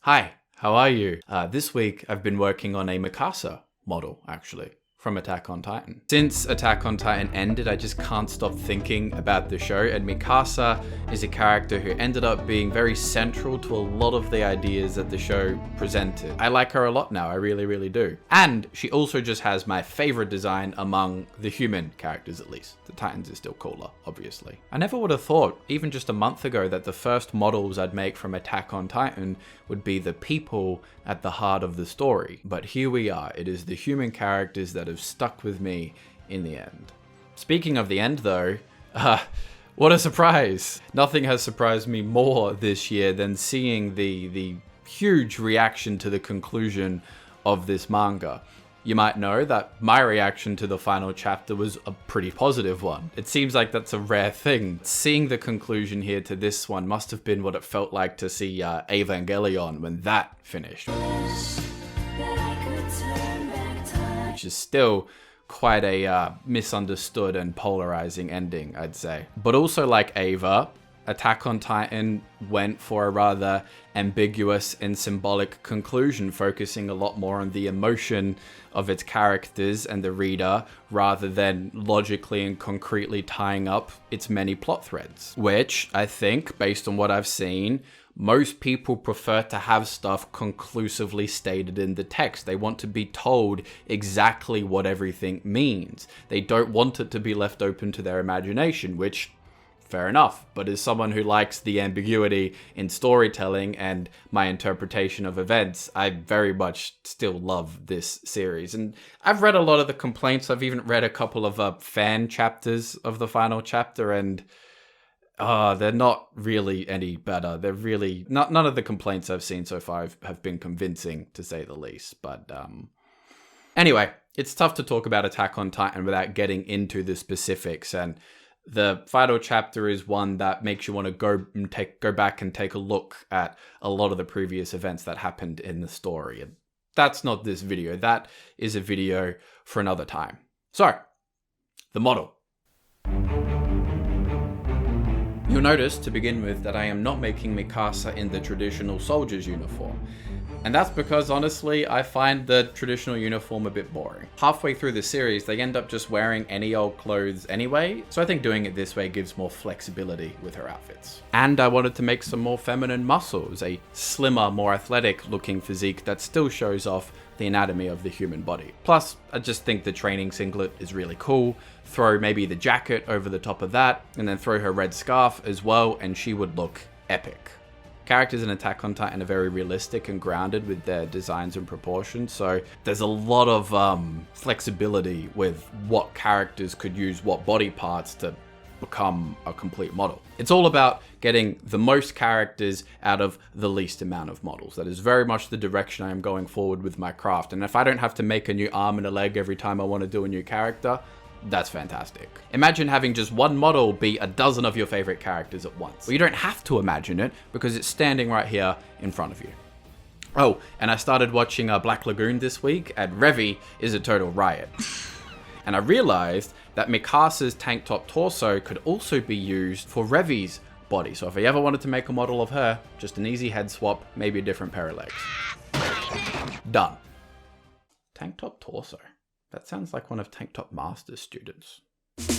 Hi, how are you? This week I've been working on a Mikasa model, actually, from Attack on Titan. Since Attack on Titan ended, I just can't stop thinking about the show, and Mikasa is a character who ended up being very central to a lot of the ideas that the show presented. I like her a lot now, I really, really do. And she also just has my favorite design among the human characters, at least. The Titans is still cooler, obviously. I never would have thought, even just a month ago, that the first models I'd make from Attack on Titan would be the people at the heart of the story. But here we are. It is the human characters that have stuck with me in the end. Speaking of the end though, what a surprise! Nothing has surprised me more this year than seeing the huge reaction to the conclusion of this manga. You might know that my reaction to the final chapter was a pretty positive one. It seems like that's a rare thing. Seeing the conclusion here to this one must have been what it felt like to see Evangelion when that finished. Which is still quite a misunderstood and polarizing ending, I'd say. But also like Eva, Attack on Titan went for a rather ambiguous and symbolic conclusion, focusing a lot more on the emotion of its characters and the reader, rather than logically and concretely tying up its many plot threads. Which, I think, based on what I've seen, most people prefer to have stuff conclusively stated in the text. They want to be told exactly what everything means. They don't want it to be left open to their imagination, which, fair enough. But as someone who likes the ambiguity in storytelling and my interpretation of events, I very much still love this series. And I've read a lot of the complaints. I've even read a couple of fan chapters of the final chapter, and they're not really any better. They're really none of the complaints I've seen so far have been convincing, to say the least. But anyway, it's tough to talk about Attack on Titan without getting into the specifics, and the final chapter is one that makes you want to go back and take a look at a lot of the previous events that happened in the story. And that's not this video. That is a video for another time. So, the model. You'll notice, to begin with, that I am not making Mikasa in the traditional soldier's uniform. And that's because, honestly, I find the traditional uniform a bit boring. Halfway through the series, they end up just wearing any old clothes anyway, so I think doing it this way gives more flexibility with her outfits. And I wanted to make some more feminine muscles, a slimmer, more athletic looking physique that still shows off the anatomy of the human body. Plus, I just think the training singlet is really cool. Throw maybe the jacket over the top of that, and then throw her red scarf as well, and she would look epic. Characters in Attack on Titan are very realistic and grounded with their designs and proportions, so there's a lot of flexibility with what characters could use what body parts to become a complete model. It's all about getting the most characters out of the least amount of models. That is very much the direction I am going forward with my craft, and if I don't have to make a new arm and a leg every time I want to do a new character, that's fantastic. Imagine having just one model be a dozen of your favorite characters at once. Well, you don't have to imagine it because it's standing right here in front of you. Oh, and I started watching Black Lagoon this week, and Revi is a total riot. And I realized that Mikasa's tank top torso could also be used for Revi's body. So if I ever wanted to make a model of her, just an easy head swap, maybe a different pair of legs. Done. Tank top torso. That sounds like one of Tank Top Master's students. The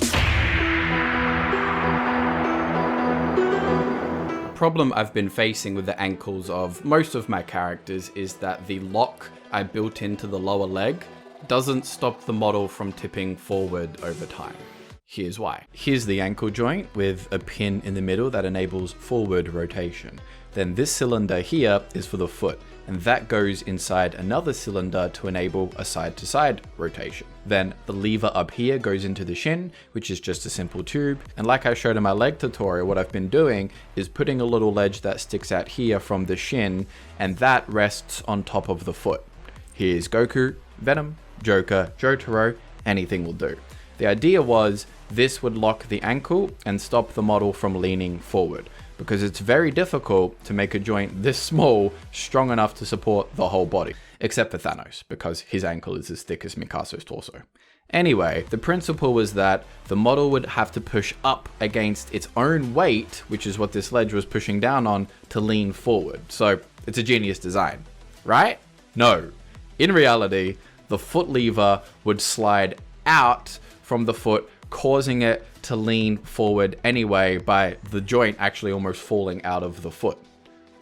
problem I've been facing with the ankles of most of my characters is that the lock I built into the lower leg doesn't stop the model from tipping forward over time. Here's why. Here's the ankle joint with a pin in the middle that enables forward rotation. Then this cylinder here is for the foot, and that goes inside another cylinder to enable a side-to-side rotation. Then the lever up here goes into the shin, which is just a simple tube. And like I showed in my leg tutorial, what I've been doing is putting a little ledge that sticks out here from the shin, and that rests on top of the foot. Here's Goku, Venom, Joker, Jotaro, anything will do. The idea was this would lock the ankle and stop the model from leaning forward, because it's very difficult to make a joint this small strong enough to support the whole body, except for Thanos, because his ankle is as thick as Mikasa's torso. Anyway, the principle was that the model would have to push up against its own weight, which is what this ledge was pushing down on, to lean forward. So It's a genius design, right? No. In reality, the foot lever would slide out from the foot, causing it to lean forward anyway by the joint actually almost falling out of the foot.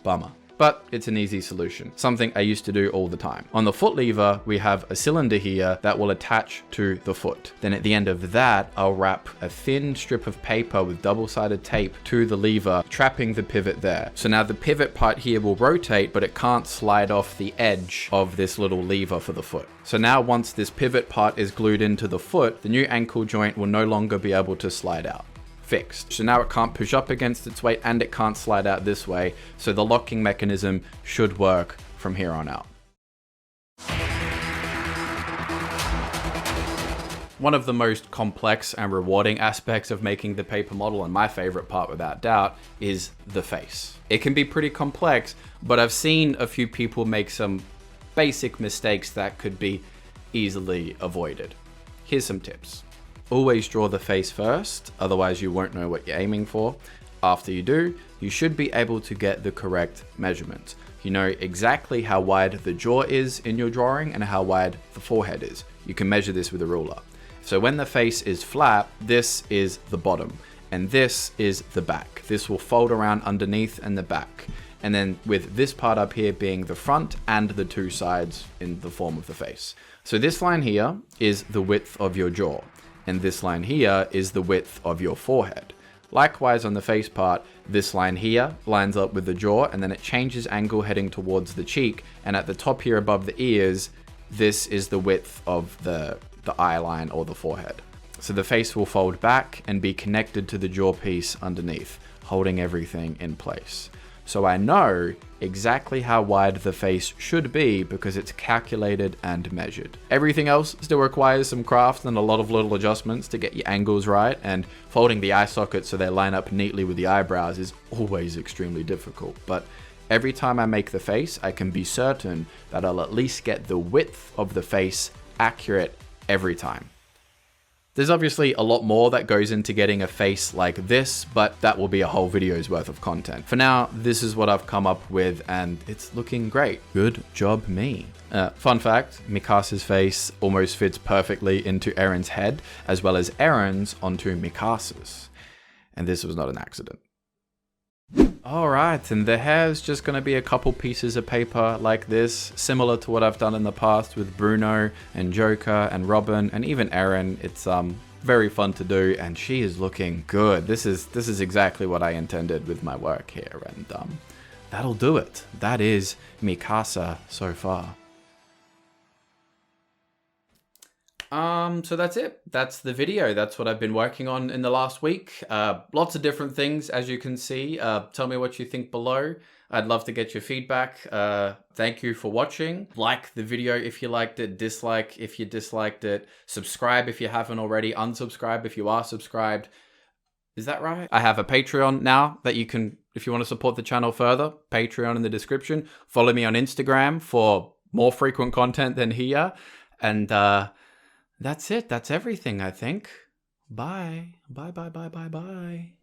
Bummer. But it's an easy solution, something I used to do all the time. On the foot lever, we have a cylinder here that will attach to the foot. Then at the end of that, I'll wrap a thin strip of paper with double-sided tape to the lever, trapping the pivot there. So now the pivot part here will rotate, but it can't slide off the edge of this little lever for the foot. So now once this pivot part is glued into the foot, the new ankle joint will no longer be able to slide out. Fixed. So now it can't push up against its weight and it can't slide out this way. So the locking mechanism should work from here on out. One of the most complex and rewarding aspects of making the paper model, and my favorite part without doubt, is the face. It can be pretty complex, but I've seen a few people make some basic mistakes that could be easily avoided. Here's some tips. Always draw the face first, otherwise you won't know what you're aiming for. After you do, you should be able to get the correct measurement. You know exactly how wide the jaw is in your drawing and how wide the forehead is. You can measure this with a ruler. So when the face is flat, this is the bottom and this is the back. This will fold around underneath and the back. And then with this part up here being the front and the two sides in the form of the face. So this line here is the width of your jaw. And this line here is the width of your forehead. Likewise on the face part, this line here lines up with the jaw and then it changes angle heading towards the cheek. And at the top here above the ears, this is the width of the eye line or the forehead. So the face will fold back and be connected to the jaw piece underneath, holding everything in place. So I know exactly how wide the face should be because it's calculated and measured. Everything else still requires some craft and a lot of little adjustments to get your angles right, and folding the eye sockets so they line up neatly with the eyebrows is always extremely difficult. But every time I make the face, I can be certain that I'll at least get the width of the face accurate every time. There's obviously a lot more that goes into getting a face like this, but that will be a whole video's worth of content. For now, this is what I've come up with and it's looking great. Good job me. Fun fact, Mikasa's face almost fits perfectly into Eren's head, as well as Eren's onto Mikasa's. And this was not an accident. Alright, and the hair's just going to be a couple pieces of paper like this, similar to what I've done in the past with Bruno and Joker and Robin and even Eren. It's very fun to do and she is looking good. This is exactly what I intended with my work here, and that'll do it. That is Mikasa so far. So that's it. That's the video. That's what I've been working on in the last week. Lots of different things, as you can see. Tell me what you think below. I'd love to get your feedback. Thank you for watching. Like the video if you liked it, dislike if you disliked it, subscribe if you haven't already, unsubscribe if you are subscribed. Is that right? I have a Patreon now that you can, if you want to support the channel further, Patreon in the description. Follow me on Instagram for more frequent content than here. And that's it. That's everything, I think. Bye. Bye, bye, bye, bye, bye.